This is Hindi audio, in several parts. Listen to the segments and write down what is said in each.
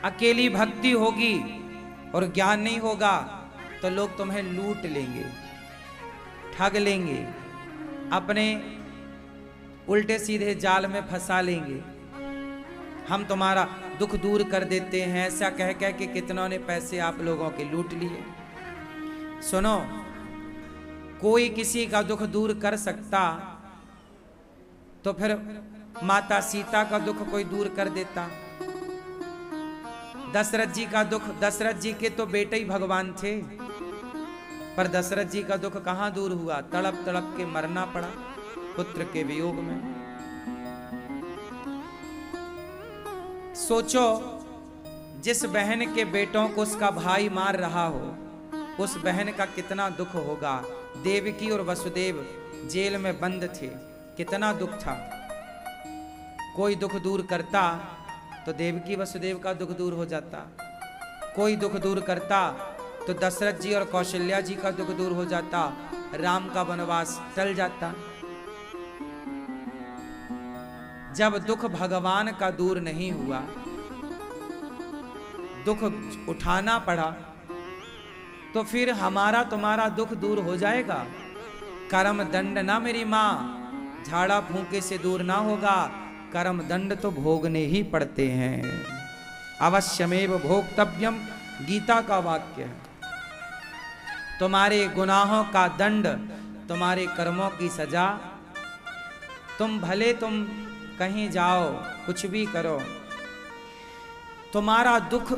अकेली भक्ति होगी और ज्ञान नहीं होगा तो लोग तुम्हें लूट लेंगे, ठग लेंगे, अपने उल्टे सीधे जाल में फंसा लेंगे। हम तुम्हारा दुख दूर कर देते हैं, ऐसा कह कह के कितनों ने पैसे आप लोगों के लूट लिए। सुनो, कोई किसी का दुख दूर कर सकता तो फिर माता सीता का दुख कोई दूर कर देता। दशरथ जी का दुख, दशरथ जी के तो बेटे ही भगवान थे, पर दशरथ जी का दुख कहां दूर हुआ? तड़प तड़प के मरना पड़ा पुत्र के वियोग में। सोचो, जिस बहन के बेटों को उसका भाई मार रहा हो, उस बहन का कितना दुख होगा। देवकी और वसुदेव जेल में बंद थे, कितना दुख था। कोई दुख दूर करता तो देवकी वसुदेव का दुख दूर हो जाता, कोई दुख दूर करता तो दशरथ जी और कौशल्या जी का दुख दूर हो जाता, राम का वनवास टल जाता। जब दुख भगवान का दूर नहीं हुआ, दुख उठाना पड़ा, तो फिर हमारा तुम्हारा दुख दूर हो जाएगा? कर्म दंड ना मेरी माँ, झाड़ा फूंके से दूर ना होगा। कर्म दंड तो भोगने ही पड़ते हैं। अवश्यमेव भोक्तव्यम, गीता का वाक्य है। तुम्हारे गुनाहों का दंड, तुम्हारे कर्मों की सजा। तुम भले तुम कहीं जाओ, कुछ भी करो, तुम्हारा दुख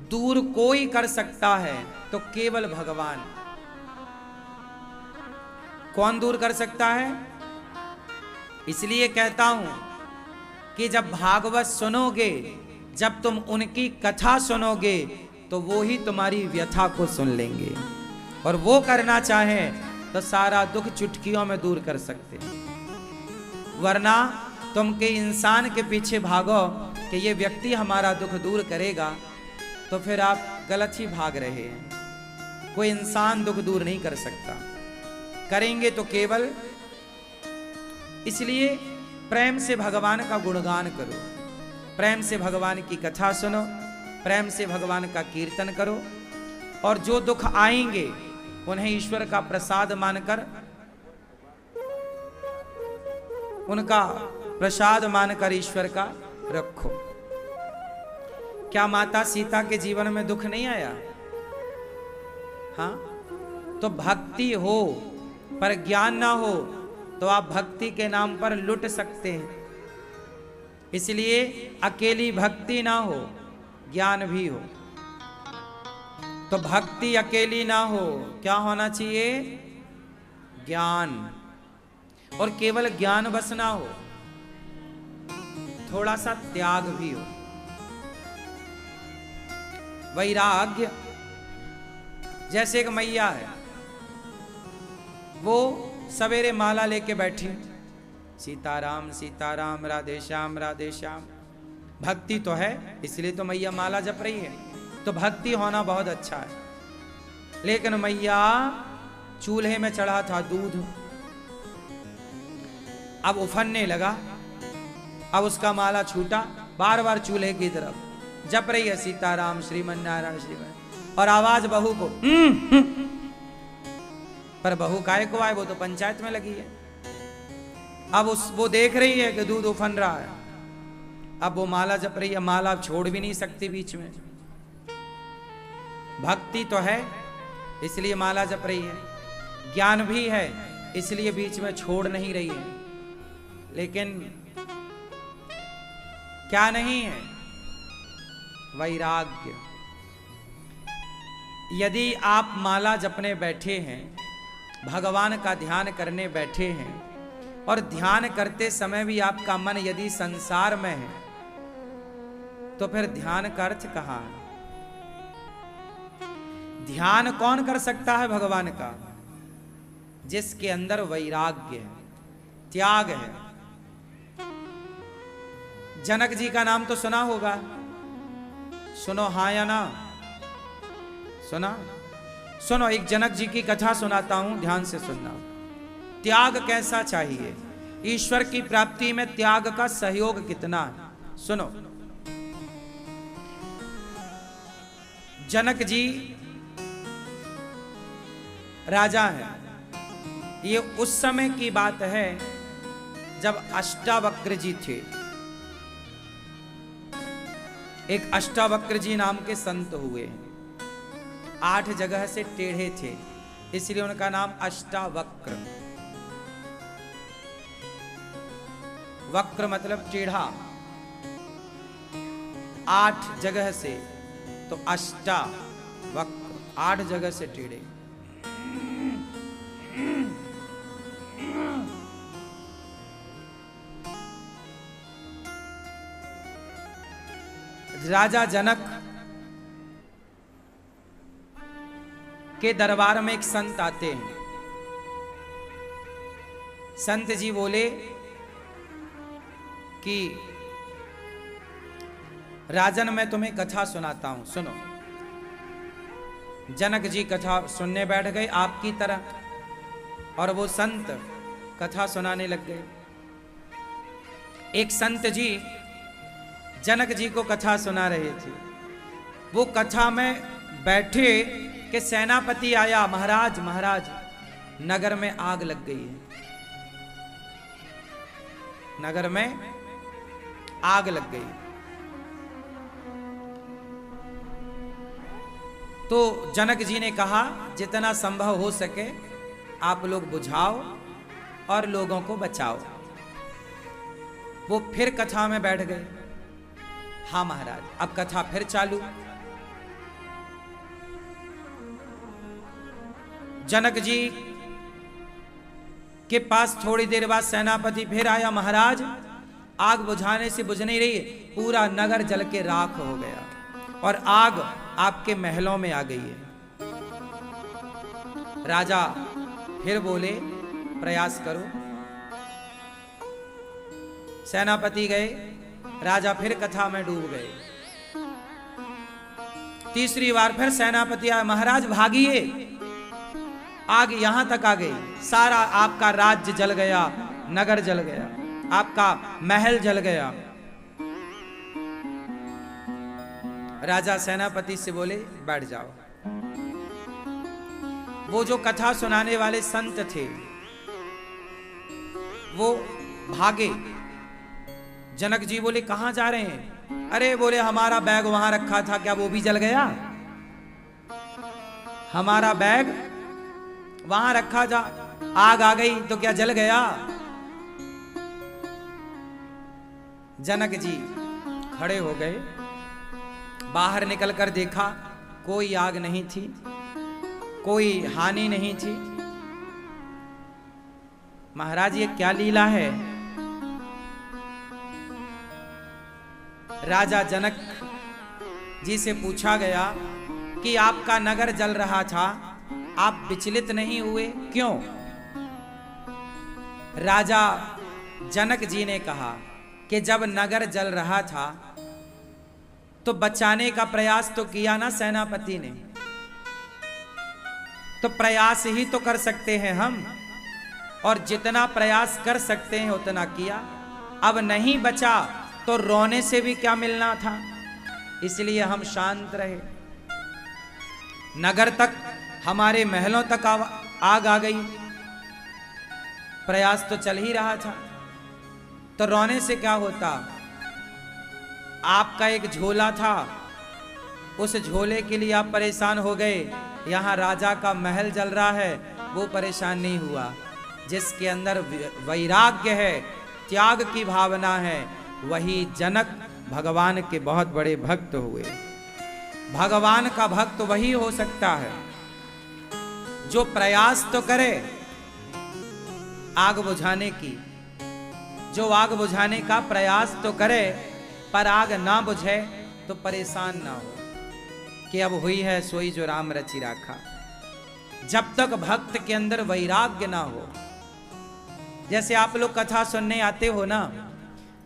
दूर कोई कर सकता है तो केवल भगवान। कौन दूर कर सकता है? इसलिए कहता हूं कि जब भागवत सुनोगे, जब तुम उनकी कथा सुनोगे, तो वो ही तुम्हारी व्यथा को सुन लेंगे, और वो करना चाहें तो सारा दुख चुटकियों में दूर कर सकते हैं। वरना तुम के इंसान के पीछे भागो कि ये व्यक्ति हमारा दुख दूर करेगा, तो फिर आप गलत ही भाग रहे हैं। कोई इंसान दुख दूर नहीं कर सकता, करेंगे तो केवल। इसलिए प्रेम से भगवान का गुणगान करो, प्रेम से भगवान की कथा सुनो, प्रेम से भगवान का कीर्तन करो, और जो दुख आएंगे उन्हें ईश्वर का प्रसाद मानकर, उनका प्रसाद मानकर ईश्वर का रखो। क्या माता सीता के जीवन में दुख नहीं आया? हाँ, तो भक्ति हो पर ज्ञान ना हो तो आप भक्ति के नाम पर लुट सकते हैं। इसलिए अकेली भक्ति ना हो, ज्ञान भी हो। तो भक्ति अकेली ना हो, क्या होना चाहिए? ज्ञान। और केवल ज्ञान बस ना हो, थोड़ा सा त्याग भी हो, वैराग्य। जैसे एक मैया है, वो सवेरे माला लेके बैठी, सीताराम सीताराम राधे श्याम राधे श्याम। भक्ति तो है, इसलिए तो मैया माला जप रही है, तो भक्ति होना बहुत अच्छा है। लेकिन मैया चूल्हे में चढ़ा था दूध, अब उफनने लगा, अब उसका माला छूटा, बार बार चूल्हे की तरफ जप रही है सीताराम श्रीमन नारायण श्रीमन, और आवाज बहू को पर बहू काहे को आए? वो तो पंचायत में लगी है। अब वो देख रही है कि दूध उफन रहा है, अब वो माला जप रही है, माला छोड़ भी नहीं सकती बीच में। भक्ति तो है इसलिए माला जप रही है, ज्ञान भी है इसलिए बीच में छोड़ नहीं रही है। लेकिन क्या नहीं है? वैराग्य। यदि आप माला जपने बैठे हैं, भगवान का ध्यान करने बैठे हैं, और ध्यान करते समय भी आपका मन यदि संसार में है, तो फिर ध्यान का अर्थ कहां है? ध्यान कौन कर सकता है भगवान का? जिसके अंदर वैराग्य है, त्याग है। जनक जी का नाम तो सुना होगा, सुनो हाँ या ना? सुना? सुनो, एक जनक जी की कथा सुनाता हूं, ध्यान से सुनना। त्याग कैसा चाहिए, ईश्वर की प्राप्ति में त्याग का सहयोग कितना है, सुनो। जनक जी राजा हैं। ये उस समय की बात है जब अष्टावक्र जी थे। एक अष्टावक्र जी नाम के संत हुए, 8 जगह से टेढ़े थे, इसलिए उनका नाम अष्टावक्र। वक्र मतलब टेढ़ा, 8 जगह से, तो अष्टावक्र 8 जगह से टेढ़े। राजा जनक के दरबार में एक संत आते हैं। संत जी बोले कि राजन मैं तुम्हें कथा सुनाता हूं, सुनो। जनक जी कथा सुनने बैठ गए आपकी तरह, और वो संत कथा सुनाने लग गए। एक संत जी जनक जी को कथा सुना रहे थे। वो कथा में बैठे कि सेनापति आया, महाराज महाराज नगर में आग लग गई है, नगर में आग लग गई। तो जनक जी ने कहा जितना संभव हो सके आप लोग बुझाओ और लोगों को बचाओ। वो फिर कथा में बैठ गए। हाँ महाराज, अब कथा फिर चालू। जनक जी के पास थोड़ी देर बाद सेनापति फिर आया, महाराज आग बुझाने से बुझ नहीं रही, पूरा नगर जल के राख हो गया और आग आपके महलों में आ गई है। राजा फिर बोले प्रयास करो। सेनापति गए, राजा फिर कथा में डूब गए। तीसरी बार फिर सेनापति आया, महाराज भागिए, आग यहां तक आ गई, सारा आपका राज्य जल गया, नगर जल गया, आपका महल जल गया। राजा सेनापति से बोले बैठ जाओ। वो जो कथा सुनाने वाले संत थे वो भागे। जनक जी बोले कहां जा रहे हैं? अरे बोले हमारा बैग वहां रखा था, क्या वो भी जल गया? हमारा बैग वहां रखा था, आग आ गई तो क्या जल गया? जनक जी खड़े हो गए, बाहर निकलकर देखा कोई आग नहीं थी, कोई हानि नहीं थी। महाराज ये क्या लीला है? राजा जनक जी से पूछा गया कि आपका नगर जल रहा था, आप विचलित नहीं हुए, क्यों? राजा जनक जी ने कहा कि जब नगर जल रहा था तो बचाने का प्रयास तो किया ना सेनापति ने, तो प्रयास ही तो कर सकते हैं हम, और जितना प्रयास कर सकते हैं उतना किया। अब नहीं बचा तो रोने से भी क्या मिलना था, इसलिए हम शांत रहे। नगर तक, हमारे महलों तक आग आ गई, प्रयास तो चल ही रहा था, तो रोने से क्या होता? आपका एक झोला था, उस झोले के लिए आप परेशान हो गए, यहां राजा का महल जल रहा है, वो परेशान नहीं हुआ। जिसके अंदर वैराग्य है, त्याग की भावना है, वही जनक भगवान के बहुत बड़े भक्त हुए। भगवान का भक्त वही हो सकता है जो प्रयास तो करे आग बुझाने की, जो आग बुझाने का प्रयास तो करे, पर आग ना बुझे तो परेशान ना हो कि अब हुई है सोई जो राम रचि राखा। जब तक भक्त के अंदर वैराग्य ना हो, जैसे आप लोग कथा सुनने आते हो ना,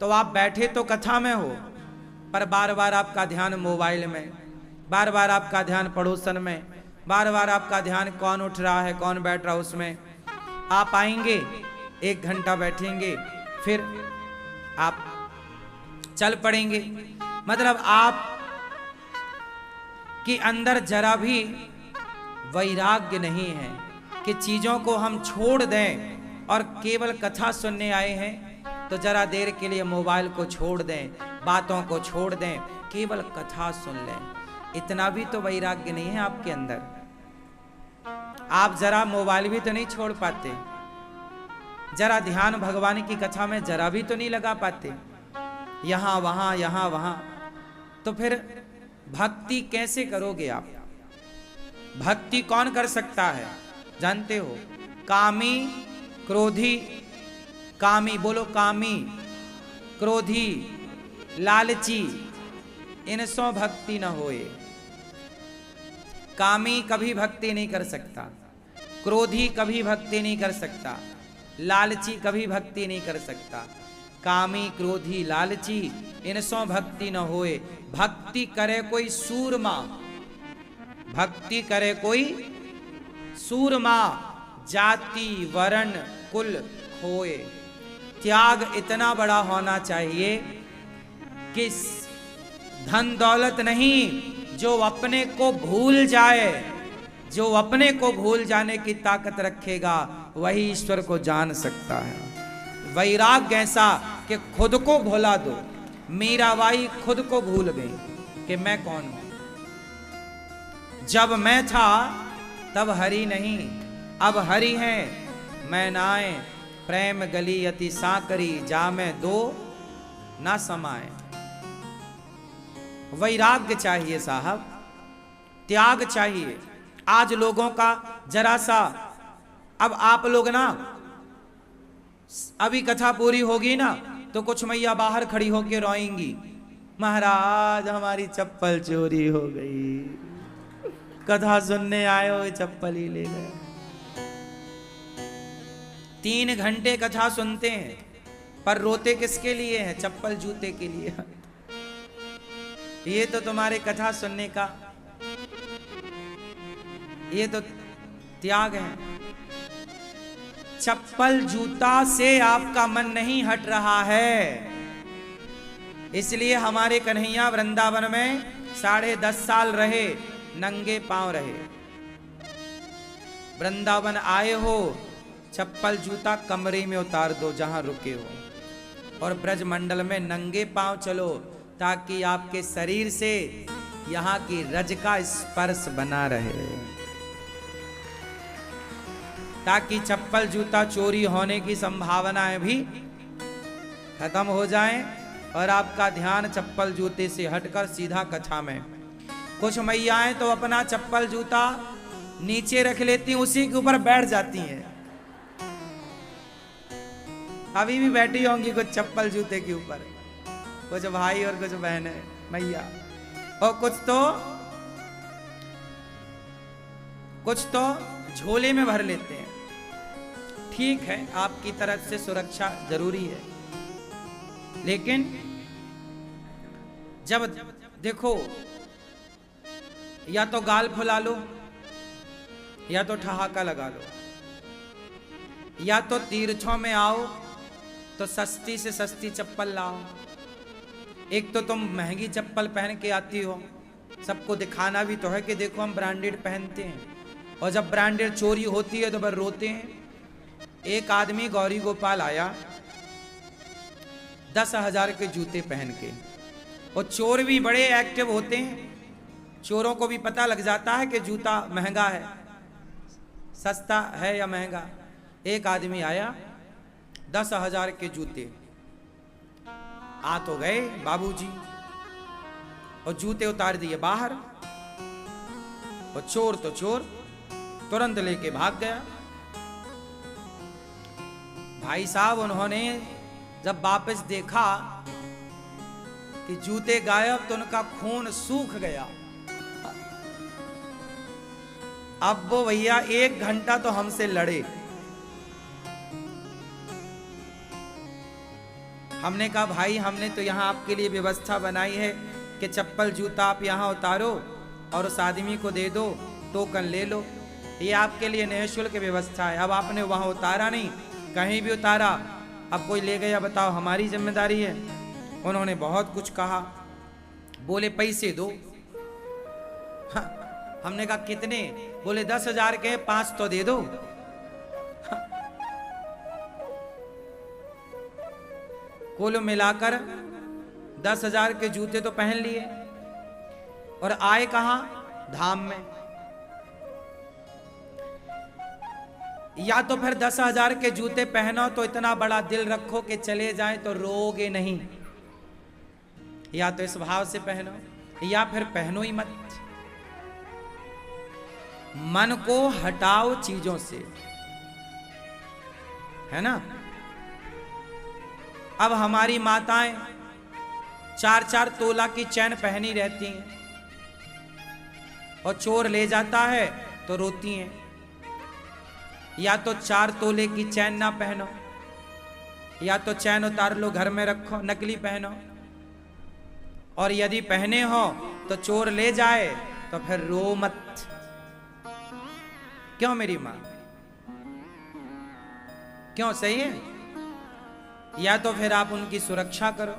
तो आप बैठे तो कथा में हो, पर बार बार आपका ध्यान मोबाइल में, बार बार आपका ध्यान पड़ोसन में, बार बार आपका ध्यान कौन उठ रहा है कौन बैठ रहा है उसमें। आप आएंगे, 1 घंटा बैठेंगे, फिर आप चल पड़ेंगे। मतलब आप कि अंदर जरा भी वैराग्य नहीं है कि चीजों को हम छोड़ दें और केवल कथा सुनने आए हैं तो जरा देर के लिए मोबाइल को छोड़ दें, बातों को छोड़ दें, केवल कथा सुन लें। इतना भी तो वैराग्य नहीं है आपके अंदर। आप जरा मोबाइल भी तो नहीं छोड़ पाते, जरा ध्यान भगवान की कथा में जरा भी तो नहीं लगा पाते, यहां वहां। तो फिर भक्ति कैसे करोगे आप? भक्ति कौन कर सकता है जानते हो? कामी, क्रोधी, कामी बोलो, कामी, क्रोधी, लालची, इनसों भक्ति न होए। कामी कभी भक्ति नहीं कर सकता, क्रोधी कभी भक्ति नहीं कर सकता, लालची कभी भक्ति नहीं कर सकता। कामी, क्रोधी, लालची, इनसों भक्ति न होए। भक्ति करे कोई सूरमा, भक्ति करे कोई सूरमा, जाति वर्ण कुल खोए। त्याग इतना बड़ा होना चाहिए कि धन दौलत नहीं, जो अपने को भूल जाए, जो अपने को भूल जाने की ताकत रखेगा वही ईश्वर को जान सकता है। वैराग्य ऐसा कि खुद को भुला दो। मीराबाई खुद को भूल गई कि मैं कौन हूं। जब मैं था तब हरि नहीं, अब हरि है मैं नाए। प्रेम गली अति साकरी, जा मैं दो ना समाए। वैराग्य चाहिए साहब, त्याग चाहिए। आज लोगों का जरा सा, अब आप लोग ना, अभी कथा पूरी होगी ना तो कुछ मैया बाहर खड़ी होके रोएंगी, महाराज हमारी चप्पल चोरी हो गई, कथा सुनने आए हो चप्पल ही ले गए। 3 घंटे कथा सुनते हैं पर रोते किसके लिए हैं? चप्पल जूते के लिए। ये तो तुम्हारे कथा सुनने का, ये तो त्याग है। चप्पल जूता से आपका मन नहीं हट रहा है, इसलिए हमारे कन्हैया वृंदावन में 10.5 साल रहे, नंगे पांव रहे। वृंदावन आए हो, चप्पल जूता कमरे में उतार दो जहां रुके हो, और ब्रज मंडल में नंगे पांव चलो ताकि आपके शरीर से यहाँ की रज का स्पर्श बना रहे, ताकि चप्पल जूता चोरी होने की संभावनाएं भी खत्म हो जाएं और आपका ध्यान चप्पल जूते से हटकर सीधा कथा में। कुछ मैयाएं तो अपना चप्पल जूता नीचे रख लेती, उसी के ऊपर बैठ जाती हैं। अभी भी बैठी होंगी कुछ चप्पल जूते के ऊपर, कुछ भाई और कुछ बहनें मैया, और कुछ तो झोले में भर लेते हैं। ठीक है, आपकी तरफ से सुरक्षा जरूरी है, लेकिन जब देखो, या तो गाल फुला लो, या तो ठहाका लगा लो, या तो तीर्थों में आओ तो सस्ती से सस्ती चप्पल लाओ। एक तो तुम महंगी चप्पल पहन के आती हो, सबको दिखाना भी तो है कि देखो हम ब्रांडेड पहनते हैं, और जब ब्रांडेड चोरी होती है तो फिर रोते हैं। एक आदमी गौरी गोपाल आया 10,000 के जूते पहन के, और चोर भी बड़े एक्टिव होते हैं, चोरों को भी पता लग जाता है कि जूता महंगा है, सस्ता है या महंगा। एक आदमी आया 10,000 के जूते, आ तो गए बाबूजी, और जूते उतार दिए बाहर, और चोर तो चोर तुरंत लेके भाग गया। भाई साहब उन्होंने जब वापस देखा कि जूते गायब तो उनका खून सूख गया। अब वो भैया 1 घंटा तो हमसे लड़े। हमने कहा भाई हमने तो यहाँ आपके लिए व्यवस्था बनाई है कि चप्पल जूता आप यहाँ उतारो और उस आदमी को दे दो, टोकन ले लो, ये आपके लिए निःशुल्क व्यवस्था है। अब आपने वहाँ उतारा नहीं, कहीं भी उतारा, अब कोई ले गया, बताओ हमारी जिम्मेदारी है। उन्होंने बहुत कुछ कहा, बोले पैसे दो। हाँ, हमने कहा कितने? बोले 10,000 के 5 तो दे दो। हाँ, कुल मिलाकर 10,000 के जूते तो पहन लिए और आए कहां? धाम में। या तो फिर 10,000 के जूते पहनो तो इतना बड़ा दिल रखो कि चले जाए तो रोगे नहीं, या तो इस भाव से पहनो, या फिर पहनो ही मत। मन को हटाओ चीजों से, है ना। अब हमारी माताएं 4-4 तोला की चैन पहनी रहती हैं और चोर ले जाता है तो रोती हैं। या तो 4 तोले की चैन ना पहनो, या तो चैन उतार लो, घर में रखो, नकली पहनो। और यदि पहने हो तो चोर ले जाए तो फिर रो मत। क्यों मेरी मां? क्यों? सही है। या तो फिर आप उनकी सुरक्षा करो,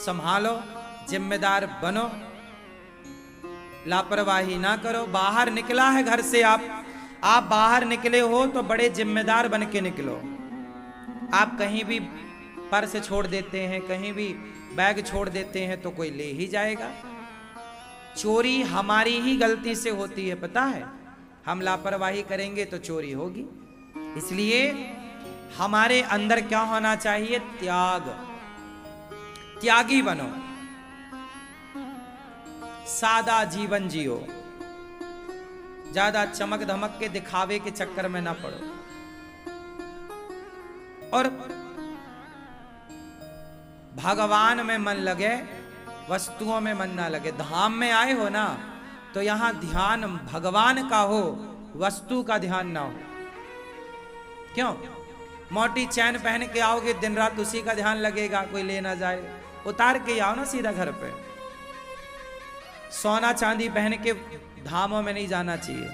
संभालो, जिम्मेदार बनो, लापरवाही ना करो। बाहर निकला है घर से आप बाहर निकले हो तो बड़े जिम्मेदार बन के निकलो। आप कहीं भी पर्स छोड़ देते हैं, कहीं भी बैग छोड़ देते हैं तो कोई ले ही जाएगा। चोरी हमारी ही गलती से होती है, पता है। हम लापरवाही करेंगे तो चोरी होगी। इसलिए हमारे अंदर क्या होना चाहिए? त्याग। त्यागी बनो, सादा जीवन जियो, ज्यादा चमक धमक के दिखावे के चक्कर में ना पड़ो। और भगवान में मन लगे, वस्तुओं में मन ना लगे। धाम में आए हो ना तो यहां ध्यान भगवान का हो, वस्तु का ध्यान ना हो। क्यों? मोटी चैन पहन के आओगे, दिन रात उसी का ध्यान लगेगा, कोई ले ना जाए। उतार के आओ ना सीधा घर पे। सोना चांदी पहन के धामों में नहीं जाना चाहिए।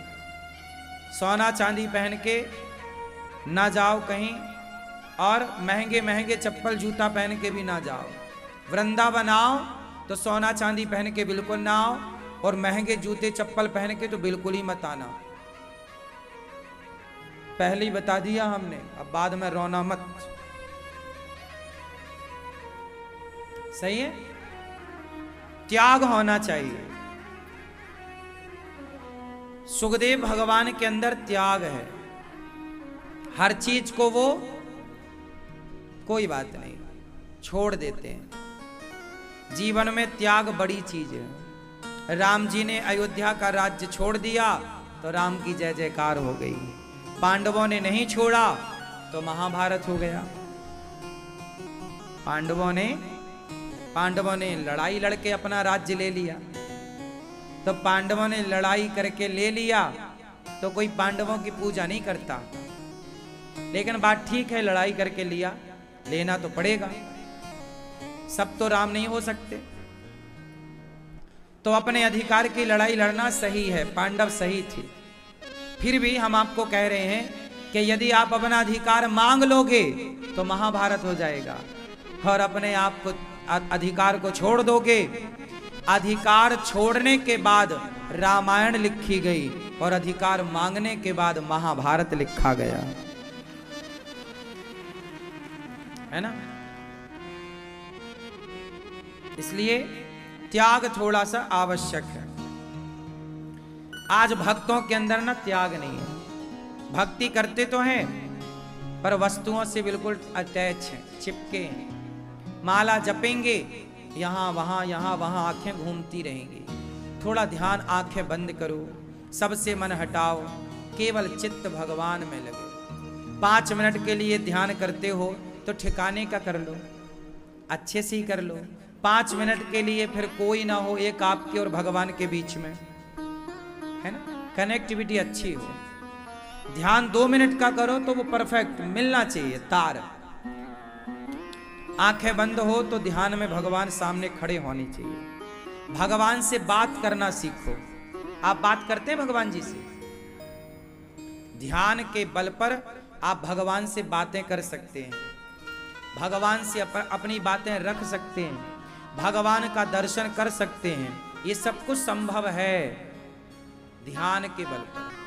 सोना चांदी पहन के ना जाओ कहीं, और महंगे महंगे चप्पल जूता पहन के भी ना जाओ। वृंदावन आओ तो सोना चांदी पहन के बिल्कुल ना आओ, और महंगे जूते चप्पल पहन के तो बिल्कुल ही मत आना। पहले ही बता दिया हमने, अब बाद में रोना मत। सही है। त्याग होना चाहिए। सुखदेव भगवान के अंदर त्याग है। हर चीज को वो कोई बात नहीं छोड़ देते हैं। जीवन में त्याग बड़ी चीज है। राम जी ने अयोध्या का राज्य छोड़ दिया तो राम की जय जयकार हो गई। पांडवों ने नहीं छोड़ा तो महाभारत हो गया। पांडवों ने लड़ाई लड़के अपना राज्य ले लिया। तो पांडवों ने लड़ाई करके ले लिया तो कोई पांडवों की पूजा नहीं करता। लेकिन बात ठीक है, लड़ाई करके लिया, लेना तो पड़ेगा। सब तो राम नहीं हो सकते। तो अपने अधिकार की लड़ाई लड़ना सही है, पांडव सही थे। फिर भी हम आपको कह रहे हैं कि यदि आप अपना अधिकार मांग लोगे तो महाभारत हो जाएगा, और अपने आप को अधिकार को छोड़ दोगे। अधिकार छोड़ने के बाद रामायण लिखी गई और अधिकार मांगने के बाद महाभारत लिखा गया, है ना। इसलिए त्याग थोड़ा सा आवश्यक है। आज भक्तों के अंदर ना त्याग नहीं है। भक्ति करते तो हैं पर वस्तुओं से बिल्कुल अटैच हैं, चिपके हैं। माला जपेंगे, यहां वहां आंखें घूमती रहेंगी। थोड़ा ध्यान, आंखें बंद करो, सबसे मन हटाओ, केवल चित्त भगवान में लगे। 5 मिनट के लिए ध्यान करते हो तो ठिकाने का कर लो, अच्छे से ही कर लो। 5 मिनट के लिए फिर कोई ना हो, एक आपके और भगवान के बीच में, है ना, कनेक्टिविटी अच्छी हो। ध्यान 2 मिनट का करो तो वो परफेक्ट मिलना चाहिए, तार। आंखें बंद हो तो ध्यान में भगवान सामने खड़े होने चाहिए। भगवान से बात करना सीखो। आप बात करते हैं भगवान जी से? ध्यान के बल पर आप भगवान से बातें कर सकते हैं, भगवान से अपनी बातें रख सकते हैं, भगवान का दर्शन कर सकते हैं। ये सब कुछ संभव है ध्यान के बल पर।